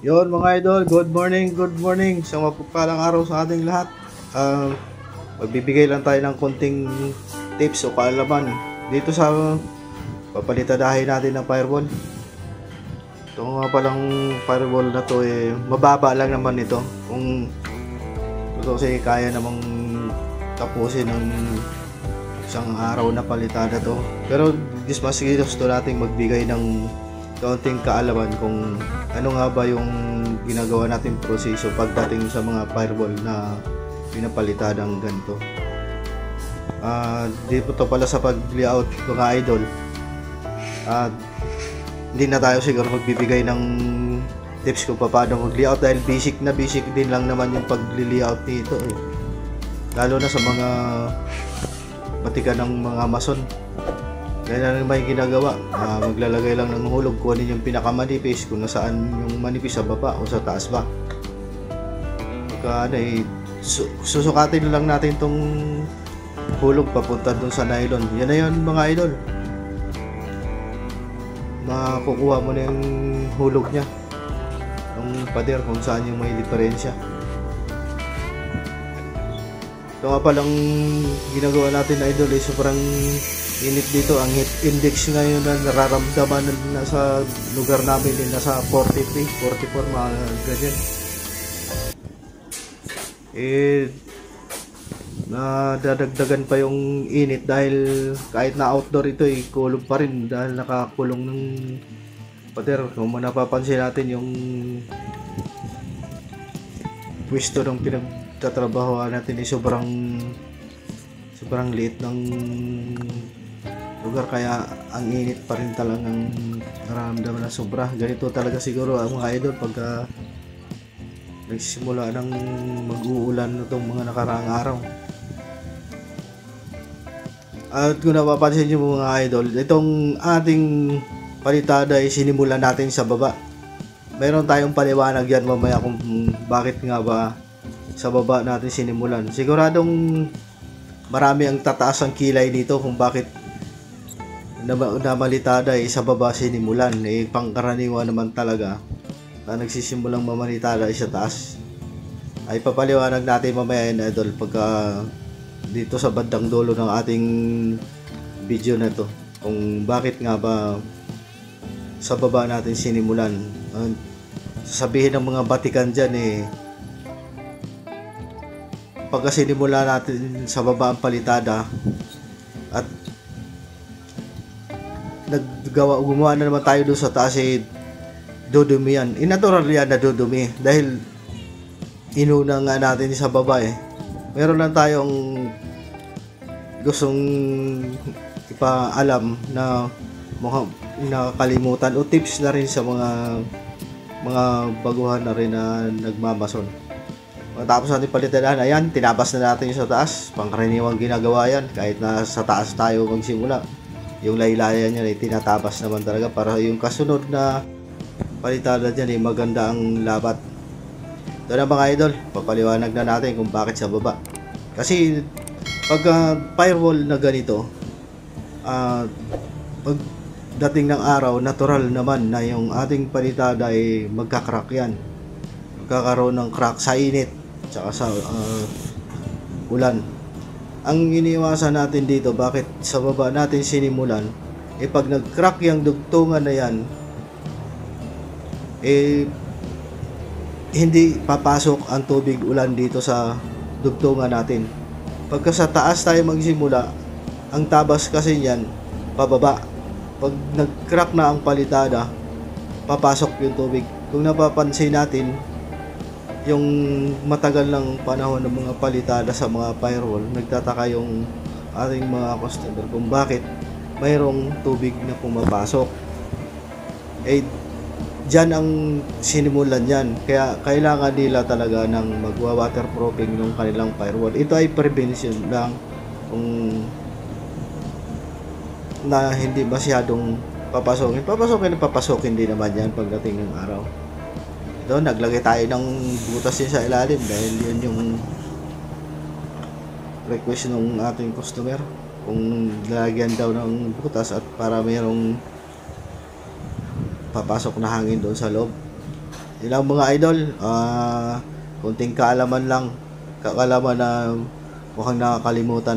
Yon mga idol, good morning sa mapagpalang araw sa ating lahat. Magbibigay lang tayo ng konting tips o kaalaman dito sa papalitadahin natin ng firewall. Ito nga palang firewall na to mababa lang naman ito. Kung ito kasi kaya namang tapusin ng isang araw na palitada to. Pero mas gusto nating magbigay ng kaunting kaalaman kung ano nga ba yung ginagawa natin proseso pagdating sa mga firewall na pinapalitadang ganito. Dito to pala sa pag-layout mga idol. Hindi na tayo siguro magbibigay ng tips kung paano mag-layout dahil basic din lang naman yung pag-layout nito lalo na sa mga batikan ng mga mason. Kaya na may ginagawa, maglalagay lang ng hulog kung ano yung pinakamanipis, kung nasaan yung manipis sa baba o sa taas ba. Pagka susukatin lang natin tong hulog papunta dun sa nylon. Yan na yun mga idol. Makukuha mo na yung hulog nya, yung pader kung saan yung may diferensya. Ito nga palang ginagawa natin idol sobrang init dito. Ang heat index ngayon na nararamdaman na sa lugar namin nasa 43, 44 mga ganyan. Nadadagdagan pa yung init dahil kahit na outdoor ito kulog pa rin dahil nakakulong ng pader. Kung napapansin natin yung pwesto ng pinagtatrabahoan natin sobrang liit ng lugar, kaya ang init pa rin talagang nararamdaman na sobra. Ganito talaga siguro ang mga idol pagka nagsisimula ng mag-uulan itong mga nakaraang araw. At kung napapansin nyo mga idol, itong ating palitada sinimulan natin sa baba. Mayroon tayong paliwanag yan mamaya kung bakit nga ba sa baba natin sinimulan. Siguradong marami ang tataas ang kilay dito kung bakit namalitada sa baba sinimulan. Pangkaraniwan naman talaga na nagsisimulang mamalitada sa taas. Ay papaliwanag natin mamaya idol pagka dito sa bandang dulo ng ating video na to kung bakit nga ba sa baba natin sinimulan. Sasabihin ng mga batikan dyan pagka sinimula natin sa baba ang palitada at gumawa na naman tayo doon sa taas dudumi yan. Natural yan na dudumi dahil inuna nga natin sa baba Meron lang tayong gustong ipaalam na mukhang nakakalimutan o tips na rin sa mga baguhan na rin na nagmamason. Matapos natin palitadahan, ayan, tinabas na natin yung sa taas. Pangkaraniwang ginagawa yan kahit na sa taas tayo magsimula. Yung laylayan yan tinatabas naman talaga para yung kasunod na palitada dyan maganda ang labat. Ito na mga idol, papaliwanag na natin kung bakit sa baba. Kasi pag firewall na ganito, pagdating ng araw, natural naman na yung ating palitada magkakrak yan. Magkakaroon ng crack sa init tsaka sa ulan. Ang iniiwasan natin dito, bakit sa baba natin sinimulan, pag nag-crack yung dugtungan na yan, hindi papasok ang tubig ulan dito sa dugtungan natin. Pagka sa taas tayo magsimula, ang tabas kasi yan pababa. Pag nag-crack na ang palitada, papasok yung tubig. Kung napapansin natin, yung matagal ng panahon ng mga palitada sa mga firewall, nagtataka yung ating mga customer kung bakit mayroong tubig na pumapasok. Diyan ang sinimulan yan. Kaya kailangan nila talaga ng magwa-waterproofing ng kanilang firewall. Ito ay prevention lang kung na hindi masyadong papasokin din naman yan pagdating ng araw. Ito, naglagay tayo ng butas sa ilalim dahil yun yung request ng ating customer kung lalagyan daw ng butas at para mayroong papasok na hangin doon sa loob. yun lang mga idol. Kunting kaalaman lang. Kaalaman na mukhang nakakalimutan